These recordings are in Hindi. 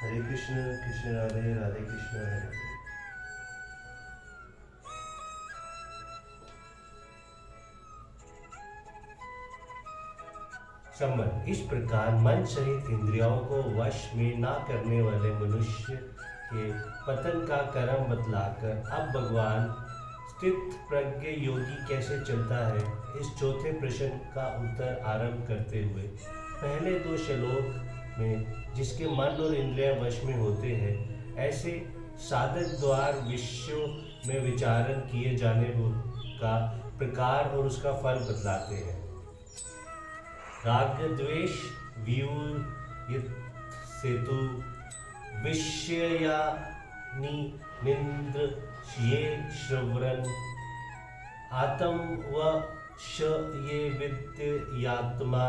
हरे कृष्ण कृष्ण राधे राधे कृष्ण हरे हरे। संबंध इस प्रकार मन सहित इंद्रियों को वश में ना करने वाले मनुष्य के पतन का कर्म बतलाकर अब भगवान स्थित प्रज्ञ योगी कैसे चलता है, इस चौथे प्रश्न का उत्तर आरंभ करते हुए पहले दो श्लोक में जिसके मन और इंद्रियां वश में होते हैं, ऐसे साधक द्वार विषयों में विचारण किए जाने का प्रकार और उसका फल बतलाते हैं। राग द्वेष व्यूहित सेतु विषयानि निंद्र ये श्रवण आत्म व श ये विद्यात्मा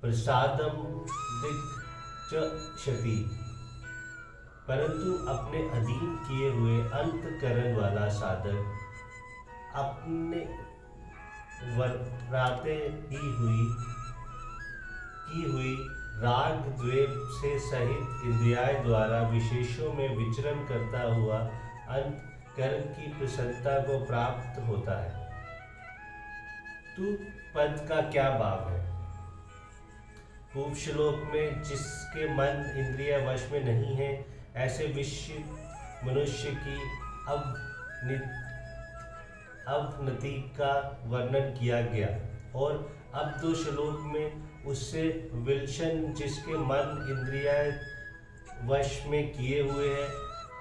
प्रसादम दिक्चति। परंतु अपने अधीन किए हुए अंतकरण वाला साधक अपने वर्ताते की हुई राग द्वेष से सहित इंद्रियाय द्वारा विशेषों में विचरण करता हुआ अंतकरण की प्रसन्नता को प्राप्त होता है। तू पद का क्या भाव है? पूर्व श्लोक में जिसके मन इंद्रिय वश में नहीं है, ऐसे विषय मनुष्य की अवनति का वर्णन किया गया और अब दो श्लोक में उससे विलक्षण जिसके मन इंद्रिय वश में किए हुए हैं,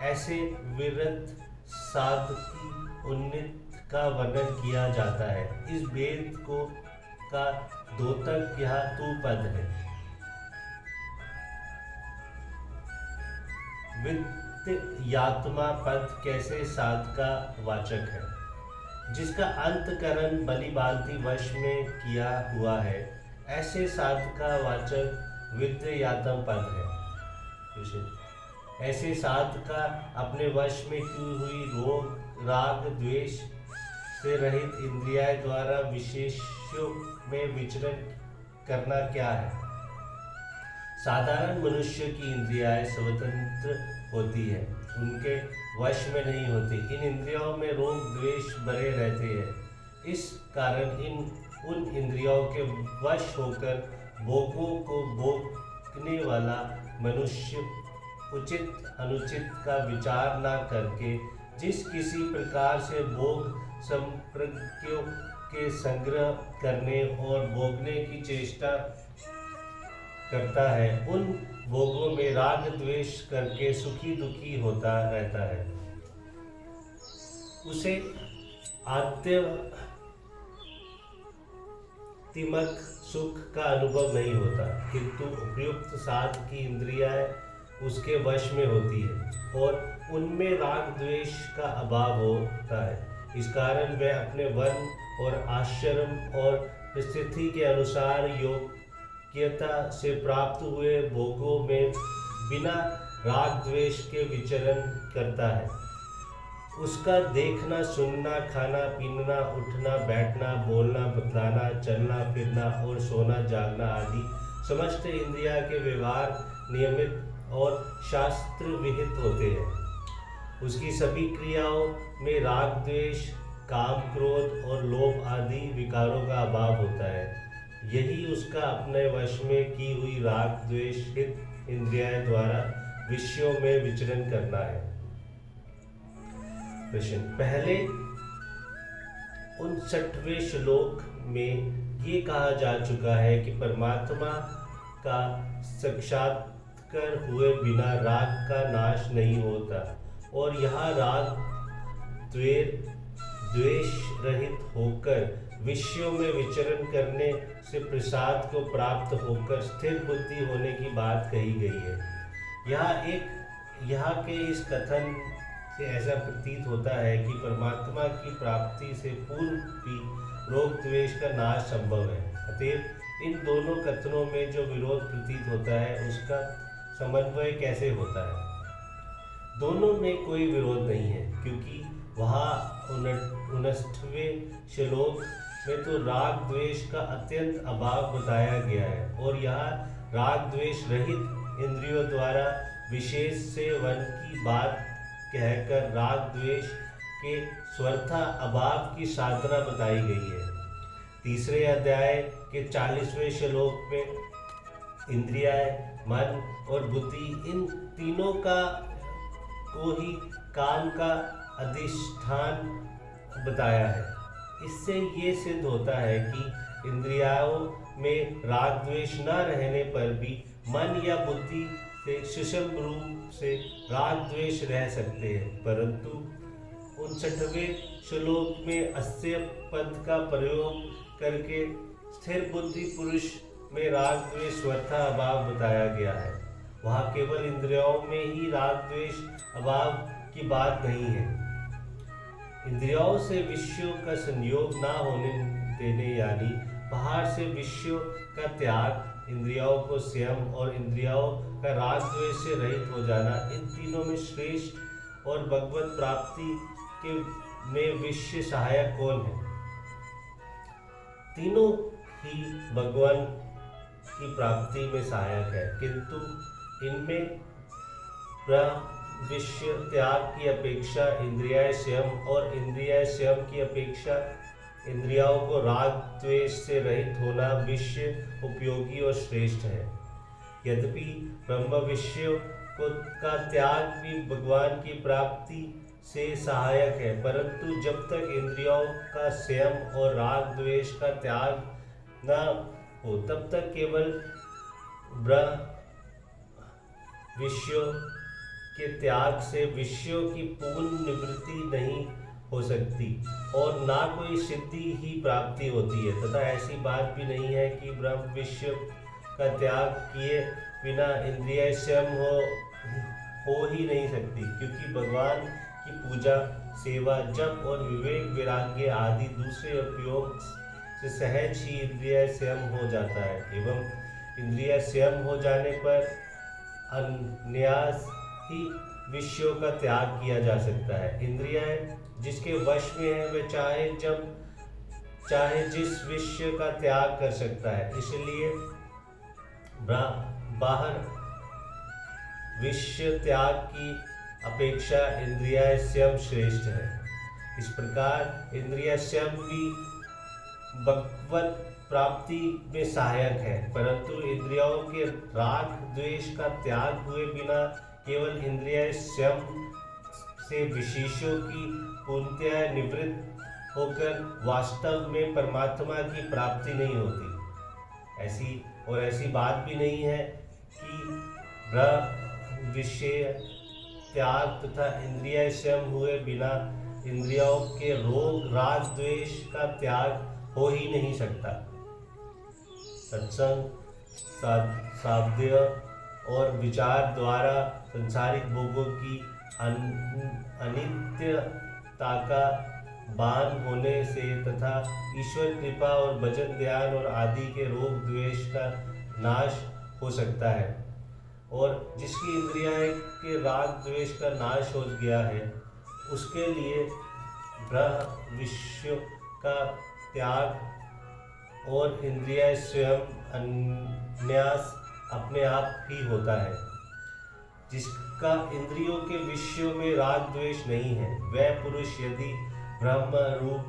ऐसे विरत साधकी उन्नत का वर्णन किया जाता है। इस भेद को का द्योतक यह तू पद है। विद्यात्मा पद कैसे साध का वाचक है? जिसका अंतकरण बलि भांति वश में किया हुआ है, ऐसे साध का वाचक विद्यात्म पद है। ऐसे साध का अपने वश में की हुई रोग राग द्वेष से रहित इंद्रियाय द्वारा विशेषों में विचरण करना क्या है? साधारण मनुष्य की इंद्रियाएं स्वतंत्र होती है, उनके वश में नहीं होती। इन इंद्रियों में रोग द्वेष भरे रहते हैं। इस कारण उन इंद्रियों के वश होकर भोगों को भोगने वाला मनुष्य उचित अनुचित का विचार न करके जिस किसी प्रकार से भोग संप्रज्ञों के संग्रह करने और भोगने की चेष्टा करता है, उन भोगों में राग द्वेष करके सुखी दुखी होता रहता है। उसे आध्यात्मिक सुख का अनुभव नहीं होता, किंतु उपयुक्त साध की इंद्रियां उसके वश में होती है और उनमें राग द्वेष का अभाव होता है। इस कारण वह अपने वन और आश्रम और स्थिति के अनुसार योग्यता से प्राप्त हुए भोगों में बिना राग द्वेष के विचरण करता है। उसका देखना सुनना खाना पीना उठना बैठना बोलना बतलाना चलना फिरना और सोना जागना आदि समस्त इंद्रिया के व्यवहार नियमित और शास्त्र विहित होते हैं। उसकी सभी क्रियाओं में राग द्वेष काम क्रोध और लोभ आदि विकारों का अभाव होता है। यही उसका अपने वश में की हुई राग द्वेष हित इंद्रियां द्वारा विषयों में विचरण करना है। प्रश्न पहले 59वें श्लोक में ये कहा जा चुका है कि परमात्मा का साक्षात्कार हुए बिना राग का नाश नहीं होता और यहाँ राग द्वेष रहित होकर विषयों में विचरण करने से प्रसाद को प्राप्त होकर स्थिर बुद्धि होने की बात कही गई है। यहाँ के इस कथन से ऐसा प्रतीत होता है कि परमात्मा की प्राप्ति से पूर्व भी रोग द्वेष का नाश संभव है। अतएव इन दोनों कथनों में जो विरोध प्रतीत होता है उसका समन्वय कैसे होता है? दोनों में कोई विरोध नहीं है, क्योंकि वहाँ 59वें श्लोक में तो राग द्वेष का अत्यंत अभाव बताया गया है और यहाँ राग द्वेष रहित इंद्रियों द्वारा विशेष से वन की बात कहकर राग द्वेष के स्वरथा अभाव की साधना बताई गई है। तीसरे अध्याय के 40वें श्लोक में इंद्रियाय, मन और बुद्धि, इन तीनों को ही काम का अधिष्ठान बताया है। इससे ये सिद्ध होता है कि इंद्रियों में राग द्वेष न रहने पर भी मन या बुद्धि से सूक्ष्म रूप से राग द्वेष रह सकते हैं, परंतु 59वें श्लोक में 80 पद का प्रयोग करके स्थिर बुद्धि पुरुष में राग द्वेष स्वतः अभाव बताया गया है। वहाँ केवल इंद्रियों में ही राग द्वेष अभाव की बात नहीं है। इंद्रियों से विषयों का संयोग ना होने देने, यानी बाहर से विषयों का त्याग, इंद्रियों को संयम और इंद्रियों का राग द्वेष से रहित हो जाना, इन तीनों में श्रेष्ठ और भगवत प्राप्ति के में विषय सहायक कौन है? तीनों ही भगवान की प्राप्ति में सहायक है, किंतु इनमें विषय त्याग की अपेक्षा इंद्रिय संयम और इंद्रिय संयम की अपेक्षा इंद्रियों को राग द्वेष से रहित होना विषय उपयोगी और श्रेष्ठ है। यद्यपि ब्रह्म विषयों का त्याग भी भगवान की प्राप्ति से सहायक है, परंतु जब तक इंद्रियों का संयम और राग द्वेष का त्याग न हो तब तक केवल ब्रह्म विषयों के त्याग से विषयों की पूर्ण निवृत्ति नहीं हो सकती और ना कोई सिद्धि ही प्राप्ति होती है, तथा ऐसी बात भी नहीं है कि ब्रह्म विषय का त्याग किए बिना इंद्रिय संयम हो ही नहीं सकती, क्योंकि भगवान की पूजा, सेवा, जप और विवेक वैराग्य आदि दूसरे उपयोग से सहज ही इंद्रिय संयम हो जाता है, एवं इंद्रिय संयम हो जाने पर अनायास ही विषयों का त्याग किया जा सकता है। इंद्रियां जिसके वश में है वह चाहे जिस विषय का त्याग कर सकता है, इसलिए बाहर विषय त्याग की अपेक्षा इंद्रिय संयम श्रेष्ठ है। इस प्रकार इंद्रिय संयम भी भगवत प्राप्ति में सहायक है, परंतु इंद्रियों के राग द्वेष का त्याग हुए बिना केवल इंद्रिय संयम से विशेषों की पूर्णतया निवृत्त होकर वास्तव में परमात्मा की प्राप्ति नहीं होती। ऐसी बात भी नहीं है कि विषय त्याग तथा इंद्रिय संयम हुए बिना इंद्रियों के राग द्वेष का त्याग हो ही नहीं सकता। सत्संग, साध्य और विचार द्वारा संसारिक भोगों की अनित्यता का भान होने से तथा ईश्वर कृपा और भजन, ध्यान और आदि के रोग द्वेष का नाश हो सकता है, और जिसकी इंद्रियां के राग द्वेष का नाश हो गया है उसके लिए ब्रह्म विषयों का त्याग और इंद्रिय स्वयं अन्यास अपने आप ही होता है। जिसका इंद्रियों के विषयों में राग द्वेष नहीं है, वह पुरुष यदि ब्रह्म रूप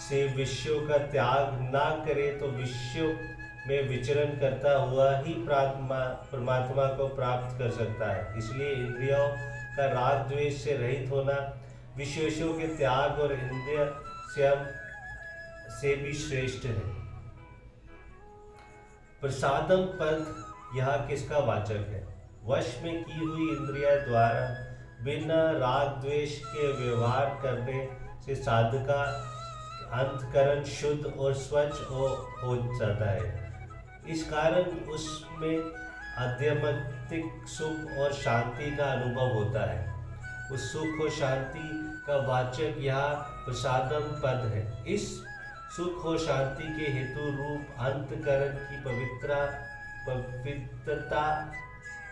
से विषयों का त्याग ना करे तो विषयों में विचरण करता हुआ ही परमात्मा को प्राप्त कर सकता है। इसलिए इंद्रियों का राग द्वेष से रहित होना विशेषों के त्याग और इंद्रिय संयम से भी श्रेष्ठ है। प्रसादम पद यह किसका वाचक है? वश में की हुई इंद्रिया द्वारा बिना राग द्वेष के व्यवहार करने से साधका अंतकरण शुद्ध और स्वच्छ हो जाता है। इस कारण उसमें आध्यात्मिक सुख और शांति का अनुभव होता है। उस सुख और शांति का वाचक यह प्रसादम पद है। इस सुख और शांति के हेतु रूप अंतकरण की पवित्रता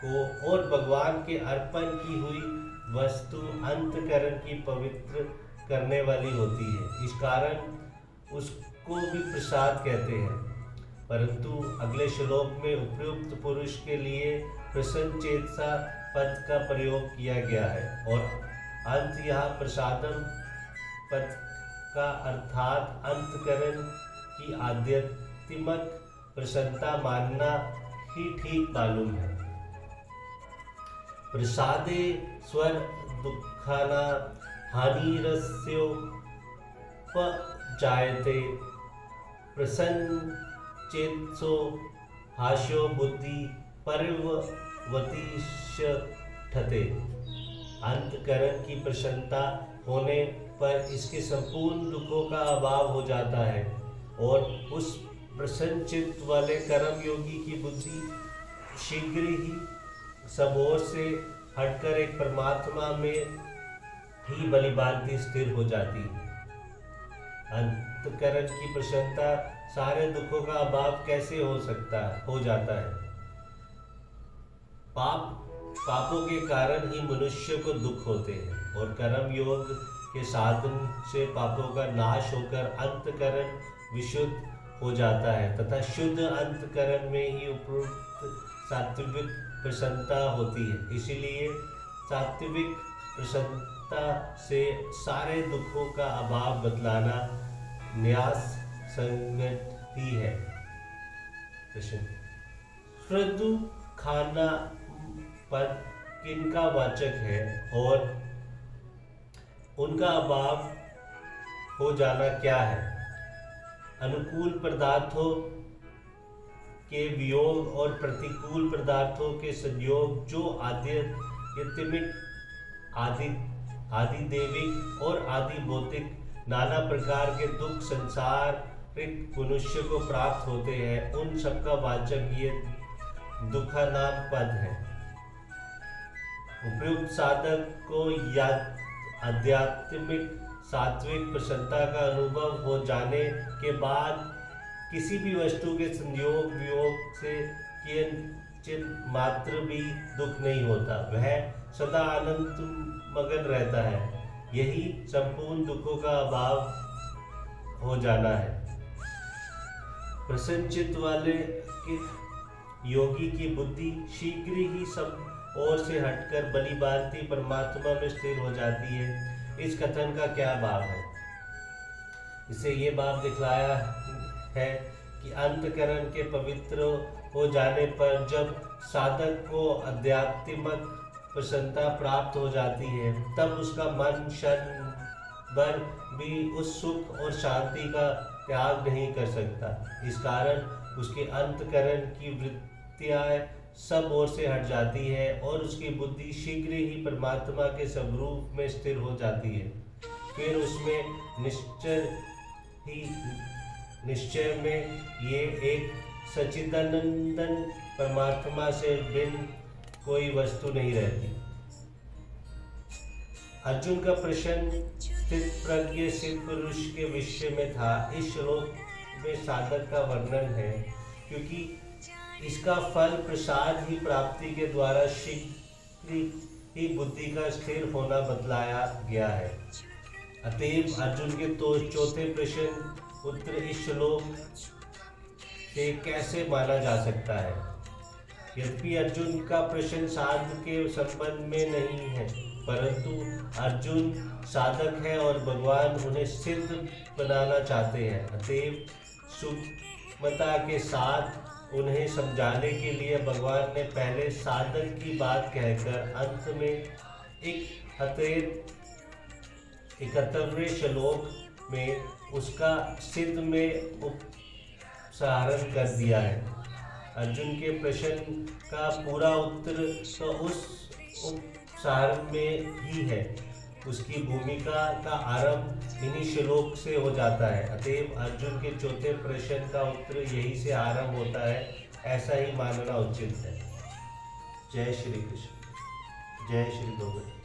को और भगवान के अर्पण की हुई वस्तु अंतकरण की पवित्र करने वाली होती है। इस कारण उसको भी प्रसाद कहते हैं। परंतु अगले श्लोक में उपयुक्त पुरुष के लिए प्रसन्नचेतसा पद का प्रयोग किया गया है और अंत यहाँ प्रसादम पद का अर्थात अंतकरण की आध्यात्मिक प्रसन्नता मानना ही ठीक मालूम है। प्रसादे स्वर दुखाना हानिरस्योपजायते प्रसन्न चेतसो हास्यो बुद्धि पर्ववतिष्ठते। अंतकरण की प्रसन्नता होने पर इसके संपूर्ण दुखों का अभाव हो जाता है और उस प्रसन्न चित्त वाले कर्म योगी की बुद्धि शीघ्र ही सब ओर से हटकर एक परमात्मा में ही बलिभांति स्थिर हो जाती है। अंतकरण की प्रसन्नता सारे दुखों का अभाव कैसे हो जाता है? पापों के कारण ही मनुष्य को दुख होते हैं और कर्म योग के साधन से पापों का नाश होकर अंतकरण विशुद्ध हो जाता है तथा शुद्ध अंतकरण में ही उपयुक्त सात्विक प्रसन्नता होती है। इसीलिए सात्विक प्रसन्नता से सारे दुखों का अभाव बतलाना न्यास संगत ही है। श्रद्धु खाना पद किनका वाचक है और उनका अभाव हो जाना क्या है? अनुकूल पदार्थों के वियोग और प्रतिकूल पदार्थों के संयोग जो आध्यात्मिक आदि दैविक और आदि भौतिक नाना प्रकार के दुख संसारिक मनुष्य को प्राप्त होते हैं, उन सबका वाचक ये दुखा नाम पद है। उपयुक्त साधक को या आध्यात्मिक सात्विक प्रसन्नता का अनुभव हो जाने के बाद किसी भी वस्तु के संयोग वियोग से किंचित मात्र भी दुख नहीं होता, वह सदा आनंद मगन रहता है। यही संपूर्ण दुखों का अभाव हो जाना है। प्रसन्नचित्त वाले के योगी की बुद्धि शीघ्र ही सब ओर से हटकर बलिभांति परमात्मा में स्थिर हो जाती है। इस कथन का क्या भाव है? इसे ये भाव दिखलाया है कि अंतकरण के पवित्र हो जाने पर जब साधक को आध्यात्मिक प्रसन्नता प्राप्त हो जाती है, तब उसका मन क्षण भर भी उस सुख और शांति का त्याग नहीं कर सकता। इस कारण उसके अंतकरण की वृत्तियां सब ओर से हट जाती है और उसकी बुद्धि शीघ्र ही परमात्मा के स्वरूप में स्थिर हो जाती है। फिर उसमें निश्चय में ये एक सच्चिदानंदन परमात्मा से भिन्न कोई वस्तु नहीं रहती। अर्जुन का प्रश्न स्थित प्रज्ञ सिद्ध पुरुष के विषय में था। इस श्लोक में साधक का वर्णन है, क्योंकि इसका फल प्रसाद ही प्राप्ति के द्वारा शीघ्र ही बुद्धि का स्थिर होना बतलाया गया है। अतएव अर्जुन के तो चौथे प्रश्न उत्तर इस श्लोक से कैसे माना जा सकता है? यद्यपि अर्जुन का प्रश्न साध के संबंध में नहीं है, परंतु अर्जुन साधक है और भगवान उन्हें सिद्ध बनाना चाहते हैं। अतएव सूक्ष्मता के साथ उन्हें समझाने के लिए भगवान ने पहले साधक की बात कहकर अंत में 71वें श्लोक में उसका सिद्ध में उपसंहारण कर दिया है। अर्जुन के प्रश्न का पूरा उत्तर तो उस उपसंहारण में ही है। उसकी भूमिका का आरंभ इन्हीं श्लोक से हो जाता है। अतएव अर्जुन के चौथे प्रश्न का उत्तर यही से आरंभ होता है, ऐसा ही मानना उचित है। जय श्री कृष्ण, जय श्री भगवती।